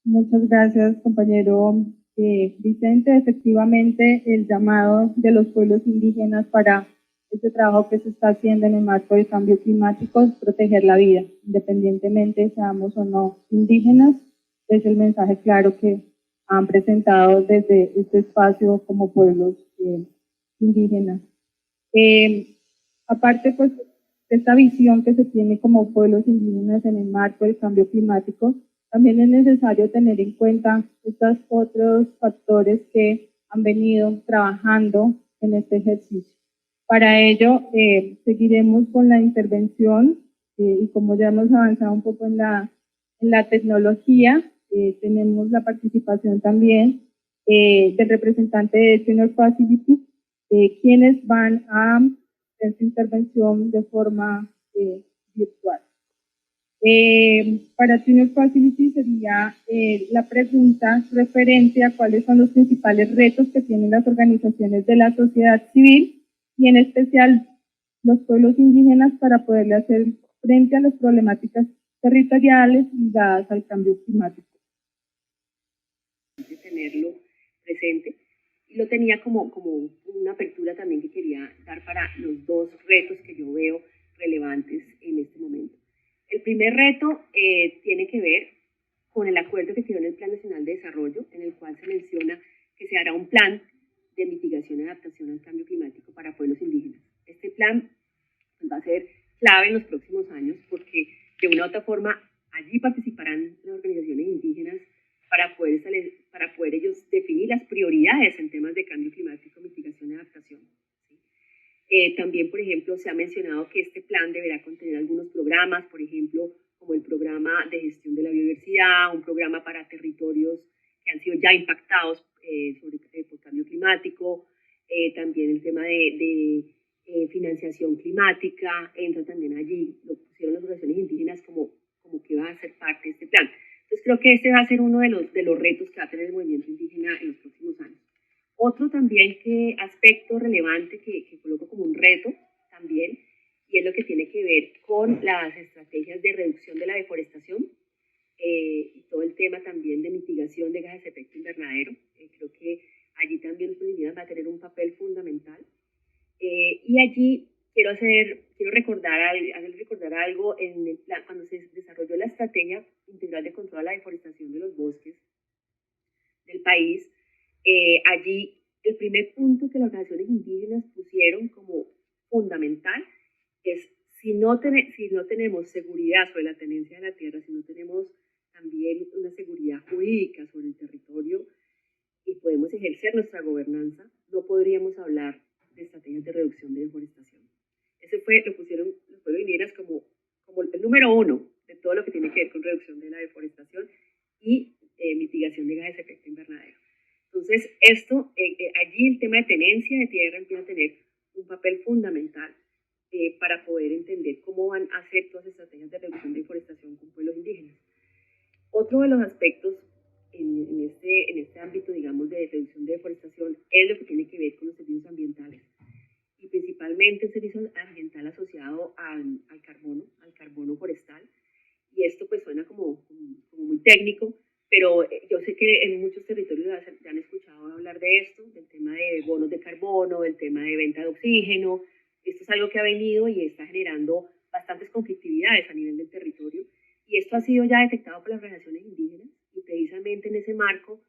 Muchas gracias, compañero Vicente. Efectivamente, el llamado de los pueblos indígenas para este trabajo que se está haciendo en el marco del cambio climático es proteger la vida, independientemente seamos o no indígenas. Es el mensaje claro que han presentado desde este espacio como pueblos indígenas. Aparte, pues, de esta visión que se tiene como pueblos indígenas en el marco del cambio climático, también es necesario tener en cuenta estos otros factores que han venido trabajando en este ejercicio. Para ello, seguiremos con la intervención y como ya hemos avanzado un poco en la tecnología, tenemos la participación también del representante de Junior Facility, quienes van a hacer su intervención de forma virtual. Para Junior Facility sería la pregunta referente a cuáles son los principales retos que tienen las organizaciones de la sociedad civil y en especial los pueblos indígenas para poderle hacer frente a las problemáticas territoriales ligadas al cambio climático. Tenerlo presente y lo tenía como una apertura también que quería dar para los dos retos que yo veo relevantes en este momento. El primer reto tiene que ver con el acuerdo que quedó en el Plan Nacional de Desarrollo, en el cual se menciona que se hará un plan de mitigación y adaptación al cambio climático para pueblos indígenas. Este plan va a ser clave en los próximos años porque de una u otra forma allí participarán las organizaciones indígenas para poder ellos definir las prioridades en temas de cambio climático, mitigación y adaptación. También, por ejemplo, se ha mencionado que este plan deberá contener algunos programas, por ejemplo, como el programa de gestión de la biodiversidad, un programa para territorios que han sido ya impactados por cambio climático, también el tema de financiación climática, entra también allí, lo pusieron las organizaciones indígenas como que va a ser parte de este plan. Entonces creo que este va a ser uno de los retos que va a tener el movimiento indígena en los próximos años. Otro también aspecto relevante que coloco como un reto también, y es lo que tiene que ver con las estrategias de reducción de la deforestación y todo el tema también de mitigación de gases de efecto invernadero. Creo que allí también los indígenas van a tener un papel fundamental. Y allí quiero recordar algo en el plan, cuando se desarrolló la estrategia integral de control a la deforestación de los bosques del país. Allí el primer punto que las organizaciones indígenas pusieron como fundamental es si no tenemos seguridad sobre la tenencia de la tierra, si no tenemos también una seguridad jurídica sobre el territorio y podemos ejercer nuestra gobernanza, no podríamos hablar de estrategias de reducción de deforestación. Lo pusieron los pueblos indígenas como el número uno de todo lo que tiene que ver con reducción de la deforestación y mitigación de gases de efecto invernadero. Entonces, allí el tema de tenencia de tierra empieza a tener un papel fundamental para poder entender cómo van a hacer todas las estrategias de reducción de deforestación con pueblos indígenas. Otro de los aspectos en este ámbito, digamos, de reducción de deforestación es lo que tiene que ver con los servicios ambientales y principalmente el servicio ambiental asociado al carbono forestal. Y esto pues suena como muy técnico, pero yo sé que en muchos territorios ya han escuchado hablar de esto, del tema de bonos de carbono, del tema de venta de oxígeno. Esto es algo que ha venido y está generando bastantes conflictividades a nivel del territorio. Y esto ha sido ya detectado por las organizaciones indígenas y precisamente en ese marco,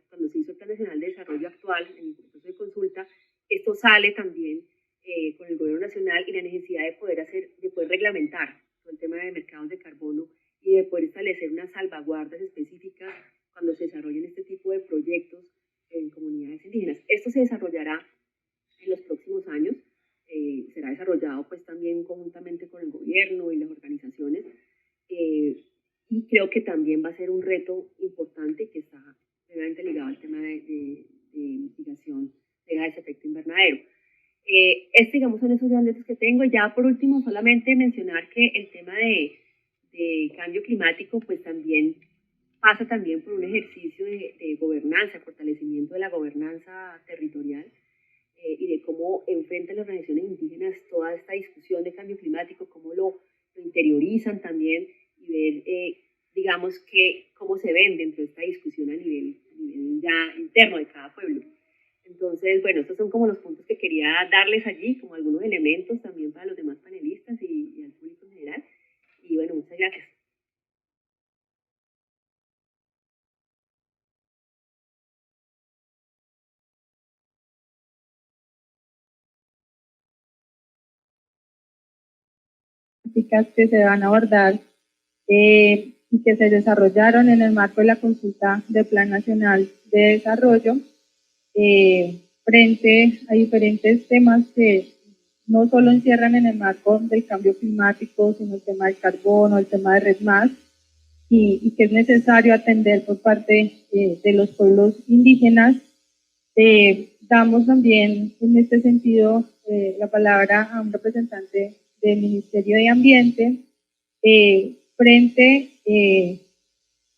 cuando se hizo el Plan Nacional de Desarrollo actual, en el proceso de consulta, esto sale también con el gobierno nacional y la necesidad de poder reglamentar todo el tema de mercados de carbono y de poder establecer unas salvaguardas específicas cuando se desarrollen este tipo de proyectos en comunidades indígenas. Esto se desarrollará en los próximos años, será desarrollado pues también conjuntamente con el gobierno y las organizaciones y creo que también va a ser un reto importante que está realmente ligado al tema de mitigación de gases de efecto invernadero. Digamos, son esos grandes retos que tengo. Ya por último, solamente mencionar que el tema de cambio climático, pues también pasa también por un ejercicio de gobernanza, fortalecimiento de la gobernanza territorial y de cómo enfrentan las organizaciones indígenas toda esta discusión de cambio climático, cómo lo interiorizan también y ver, digamos, cómo se ven dentro de esta discusión a nivel ya interno de cada pueblo. Entonces, bueno, estos son como los puntos que quería darles allí, como algunos elementos también para los demás panelistas y al público en general. Y bueno, muchas gracias. Que se van a abordar y que se desarrollaron en el marco de la consulta del Plan Nacional de Desarrollo frente a diferentes temas que no solo encierran en el marco del cambio climático, sino el tema del carbono, el tema de RED+, y que es necesario atender por parte de los pueblos indígenas. Damos también en este sentido la palabra a un representante del Ministerio de Ambiente frente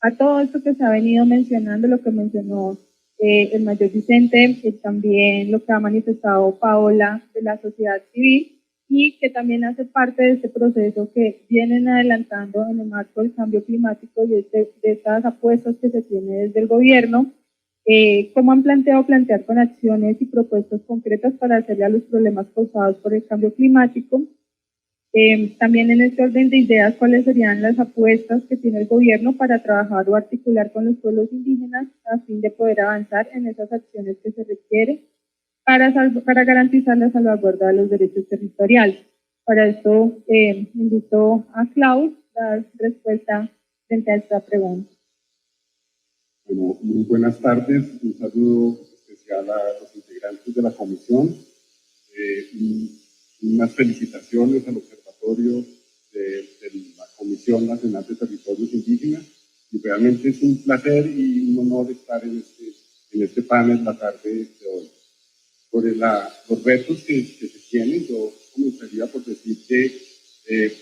a todo esto que se ha venido mencionando, lo que mencionó el mayor Vicente, también lo que ha manifestado Paola de la sociedad civil y que también hace parte de este proceso que vienen adelantando en el marco del cambio climático y de estas apuestas que se tiene desde el gobierno. ¿Cómo han plantear con acciones y propuestas concretas para hacerle a los problemas causados por el cambio climático? También en este orden de ideas, ¿cuáles serían las apuestas que tiene el gobierno para trabajar o articular con los pueblos indígenas a fin de poder avanzar en esas acciones que se requieren para garantizar la salvaguarda de los derechos territoriales? Para esto, invito a Claude a dar respuesta frente a esta pregunta. Bueno, muy buenas tardes. Un saludo especial a los integrantes de la comisión. Unas felicitaciones al observatorio de la Comisión Nacional de Territorios Indígenas. Y realmente es un placer y un honor estar en este panel la tarde de hoy. Sobre los retos que se tienen, yo comenzaría por decir que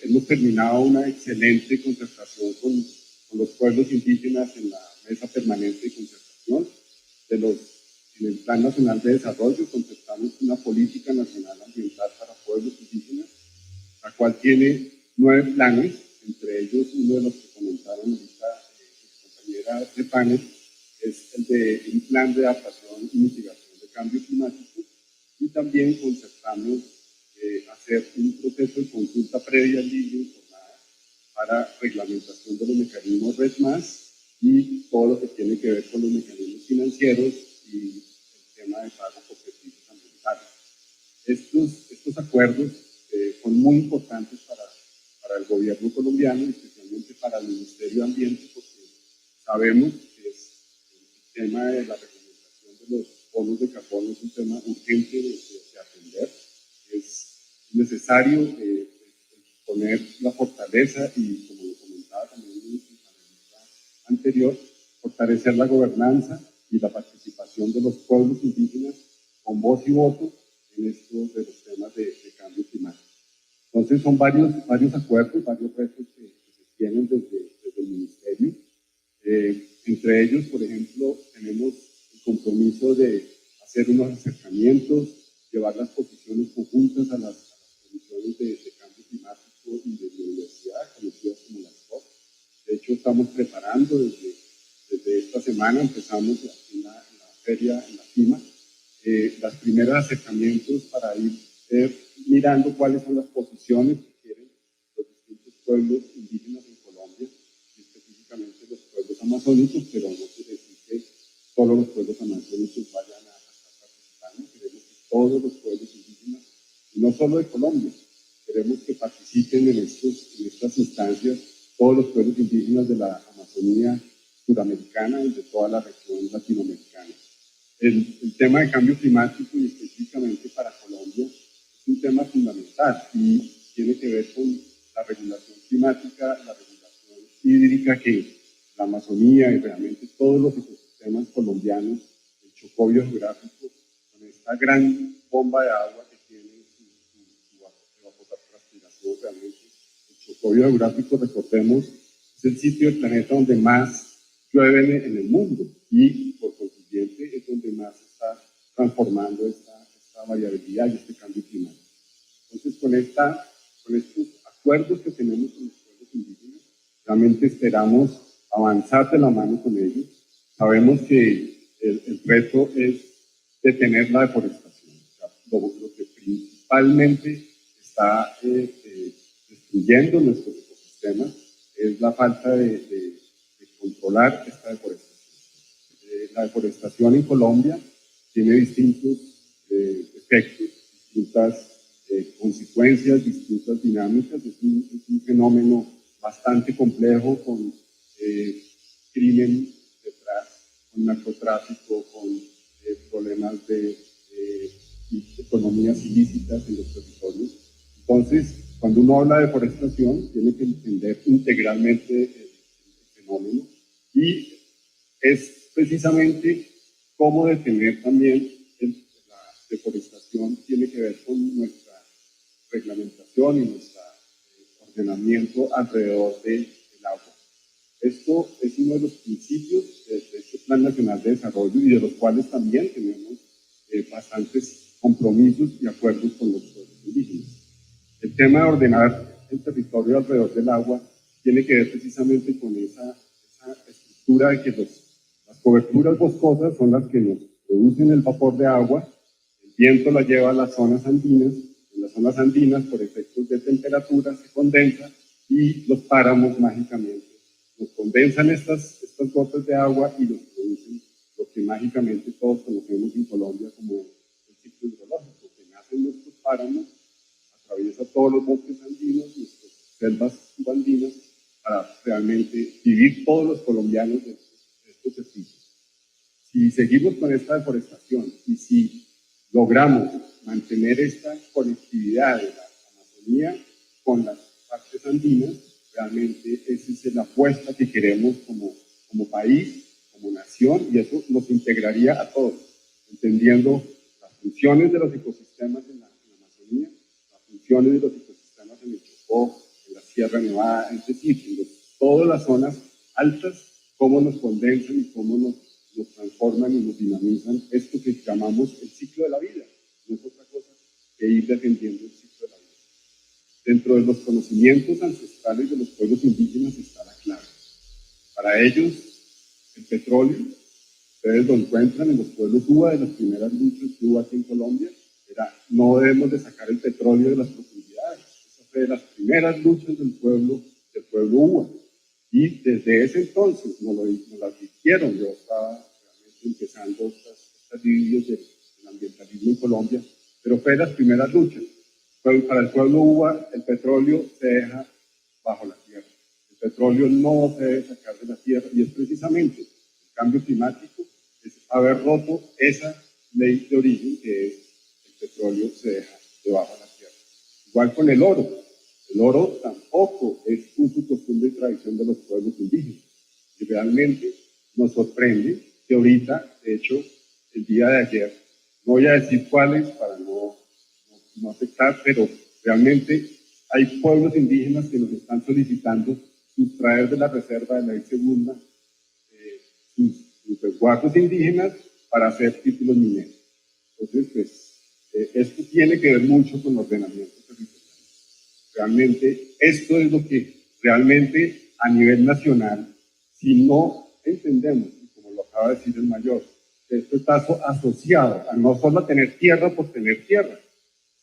hemos terminado una excelente concertación con los pueblos indígenas en la Mesa Permanente de Concertación. En el Plan Nacional de Desarrollo concertamos una política nacional ambiental para pueblos indígenas, la cual tiene 9 planes, entre ellos uno de los que comentaron ahorita mi compañera de panel, es el de un plan de adaptación y mitigación de cambio climático, y también concertamos hacer un proceso de consulta previa, libre, informada, para reglamentación de los mecanismos RED+, y todo lo que tiene que ver con los mecanismos financieros y el tema de pago por servicios ambientales. Estos acuerdos son muy importantes para el gobierno colombiano y especialmente para el Ministerio de Ambiente, porque sabemos que el tema de la reglamentación de los bonos de carbono es un tema urgente de atender. Es necesario poner la fortaleza y, como lo comentaba también el panelista anterior, fortalecer la gobernanza y la participación de los pueblos indígenas con voz y voto en estos de los temas de cambio climático. Entonces son varios acuerdos, varios retos que se tienen desde el Ministerio. Entre ellos, por ejemplo, tenemos el compromiso de hacer unos acercamientos, llevar las posiciones conjuntas a las comisiones de cambio climático y de biodiversidad, conocidas como las COP. De hecho, estamos preparando desde esta semana, empezamos en la feria, en la CIMA, los primeros acercamientos para ir mirando cuáles son las posiciones que quieren los distintos pueblos indígenas en Colombia, y específicamente los pueblos amazónicos, pero no quiere decir que solo los pueblos amazónicos vayan a estar participando. Queremos que todos los pueblos indígenas, y no solo de Colombia, queremos que participen en estas instancias todos los pueblos indígenas de la Amazonía suramericana y de toda la región latinoamericana. El tema de cambio climático, y específicamente para Colombia, es un tema fundamental y tiene que ver con la regulación climática, la regulación hídrica, que la Amazonía y realmente todos los ecosistemas colombianos, el Chocó geográfico, con esta gran bomba de agua que tiene su evapotranspiración, realmente el Chocó geográfico, recordemos, es el sitio del planeta donde más llueve en el mundo y por consiguiente es donde más se está transformando esta variabilidad y este cambio climático. Entonces, con estos acuerdos que tenemos con los pueblos indígenas, realmente esperamos avanzar de la mano con ellos. Sabemos que el reto es detener la deforestación. O sea, lo que principalmente está destruyendo nuestros ecosistemas es la falta de controlar esta deforestación. La deforestación en Colombia tiene distintos efectos, distintas consecuencias, distintas dinámicas. Es un fenómeno bastante complejo con crimen detrás, con narcotráfico, con problemas de economías ilícitas en los territorios. Entonces, cuando uno habla de deforestación, tiene que entender integralmente el fenómeno y es precisamente cómo detener también la deforestación. Tiene que ver con nuestra reglamentación y nuestro ordenamiento alrededor del agua. Esto es uno de los principios de este Plan Nacional de Desarrollo y de los cuales también tenemos bastantes compromisos y acuerdos con los pueblos indígenas. El tema de ordenar el territorio alrededor del agua tiene que ver precisamente con esa estructura de que las coberturas boscosas son las que nos producen el vapor de agua, el viento la lleva a las zonas andinas, en las zonas andinas por efectos de temperatura se condensa y los páramos mágicamente nos condensan estas gotas de agua y nos producen lo que mágicamente todos conocemos en Colombia como el ciclo hidrológico, que nace en nuestros páramos, atraviesa todos los bosques andinos, nuestras selvas subandinas, para realmente vivir todos los colombianos de estos servicios. Si seguimos con esta deforestación y si logramos mantener esta conectividad de la Amazonía con las partes andinas, realmente esa es la apuesta que queremos como país, como nación, y eso nos integraría a todos, entendiendo las funciones de los ecosistemas en la Amazonía, las funciones de los ecosistemas en el Chocó, en la Sierra Nevada, es decir, en todas las zonas altas, cómo nos condensan y cómo nos transforman y nos dinamizan esto que llamamos el ciclo de la vida. No es otra cosa que ir defendiendo el ciclo de la vida. Dentro de los conocimientos ancestrales de los pueblos indígenas está la clave. Para ellos, el petróleo, ustedes lo encuentran en los pueblos UBA, de las primeras luchas que hubo aquí en Colombia, era no debemos de sacar el petróleo de las profundidades. Esa fue de las primeras luchas del pueblo UBA. Y desde ese entonces nos lo advirtieron. Yo estaba realmente empezando estas divisiones del ambientalismo en Colombia, pero fue de las primeras luchas. Para el pueblo UBA, el petróleo se deja bajo la tierra. El petróleo no se debe sacar de la tierra y es precisamente el cambio climático, es haber roto esa ley de origen que es el petróleo se deja debajo de la tierra. Igual con el oro. El oro tampoco es uso, costumbre y tradición de los pueblos indígenas. Y realmente nos sorprende que ahorita, de hecho, el día de ayer, no voy a decir cuáles para no afectar, pero realmente hay pueblos indígenas que nos están solicitando sustraer de la reserva de la segunda sus resguardos indígenas para hacer títulos mineros. Entonces, pues, esto tiene que ver mucho con el ordenamiento territorial. Realmente, esto es lo que realmente a nivel nacional, si no entendemos, como lo acaba de decir el mayor, que esto está asociado a no solo a tener tierra por tener tierra,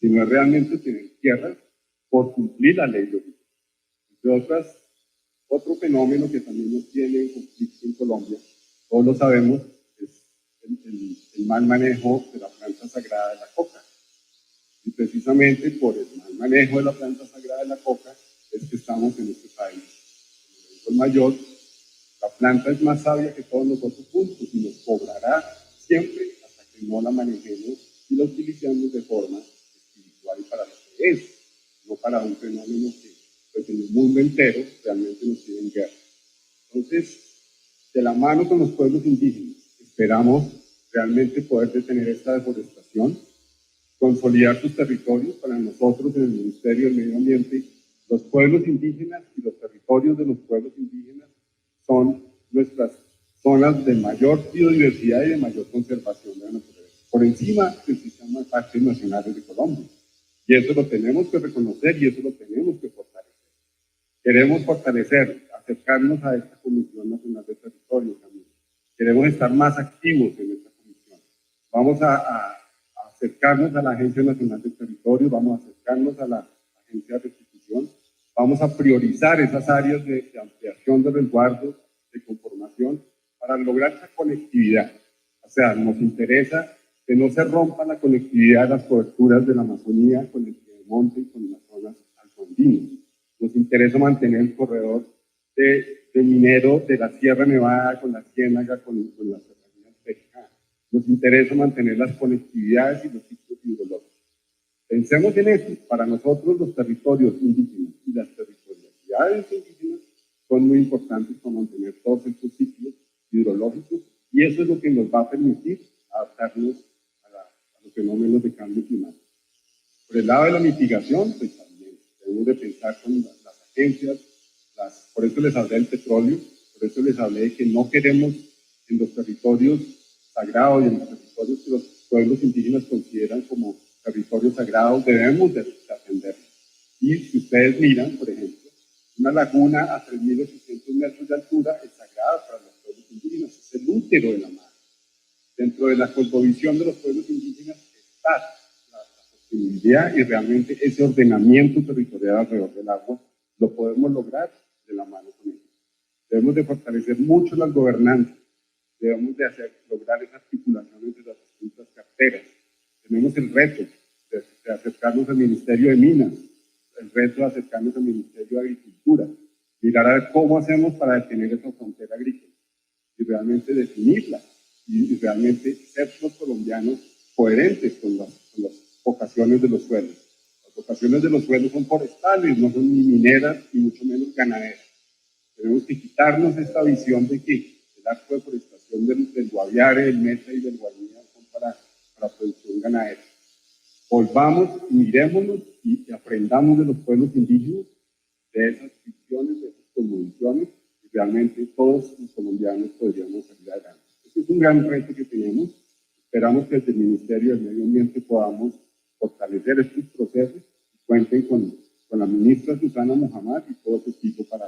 sino realmente tener tierra por cumplir la ley de origen. Entre otro fenómeno que también nos tiene en conflicto en Colombia, todos lo sabemos, es el mal manejo de la planta sagrada de la coca. Y precisamente por el mal manejo de la planta sagrada de la coca es que estamos en este país. Como dijo el mayor, la planta es más sabia que todos nosotros juntos y nos cobrará siempre hasta que no la manejemos y la utilicemos de forma espiritual y para lo que es, no para un fenómeno que pues, en el mundo entero realmente nos tiene en guerra. Entonces, de la mano con los pueblos indígenas, esperamos realmente poder detener esta deforestación, consolidar sus territorios. Para nosotros en el Ministerio del Medio Ambiente, los pueblos indígenas y los territorios de los pueblos indígenas son nuestras zonas de mayor biodiversidad y de mayor conservación de la naturaleza, por encima del sistema de parques nacionales de Colombia. Y eso lo tenemos que reconocer y eso lo tenemos que fortalecer. Queremos fortalecer, acercarnos a esta comunidad Comisión Nacional de Territorio también. Queremos estar más activos en esta comisión. Vamos a acercarnos a la Agencia Nacional de Territorio, vamos a acercarnos a la Agencia de Restitución, vamos a priorizar esas áreas de ampliación de resguardos, de conformación, para lograr esa conectividad. O sea, nos interesa que no se rompa la conectividad de las coberturas de la Amazonía con el Piedemonte y con las zonas altoandinas. Nos interesa mantener el corredor de minero de la Sierra Nevada con la Ciénaga, con las serranías Tejada. Nos interesa mantener las conectividades y los ciclos hidrológicos. Pensemos en eso. Para nosotros los territorios indígenas y las territorialidades indígenas son muy importantes para mantener todos estos ciclos hidrológicos y eso es lo que nos va a permitir adaptarnos a los fenómenos de cambio climático. Por el lado de la mitigación, pues también debemos de pensar con las agencias, por eso les hablé del petróleo, por eso les hablé de que no queremos en los territorios sagrados y en los territorios que los pueblos indígenas consideran como territorios sagrados, debemos de atenderlos. Y si ustedes miran, por ejemplo, una laguna a 3.800 metros de altura es sagrada para los pueblos indígenas, es el útero de la madre. Dentro de la cosmovisión de los pueblos indígenas está la sostenibilidad y realmente ese ordenamiento territorial alrededor del agua lo podemos lograr de la mano con ellos. Debemos de fortalecer mucho las gobernanzas, debemos de lograr esa articulación entre las distintas carteras. Tenemos el reto de acercarnos al Ministerio de Minas, el reto de acercarnos al Ministerio de Agricultura, mirar a ver cómo hacemos para detener esa frontera agrícola y realmente definirla y realmente ser los colombianos coherentes con las vocaciones de los suelos. Las vocaciones de los suelos son forestales, no son ni mineras ni mucho menos ganaderas. Tenemos que quitarnos esta visión de que el arco de forestación del Guaviare, del Meta y del Guainía son para producción ganadera. Volvamos, mirémonos y aprendamos de los pueblos indígenas, de esas visiones, de esas convicciones, y realmente todos los colombianos podríamos salir adelante. Este es un gran reto que tenemos. Esperamos que desde el Ministerio del Medio Ambiente podamos fortalecer estos procesos y cuenten con la ministra Susana Muhammad y todo su equipo para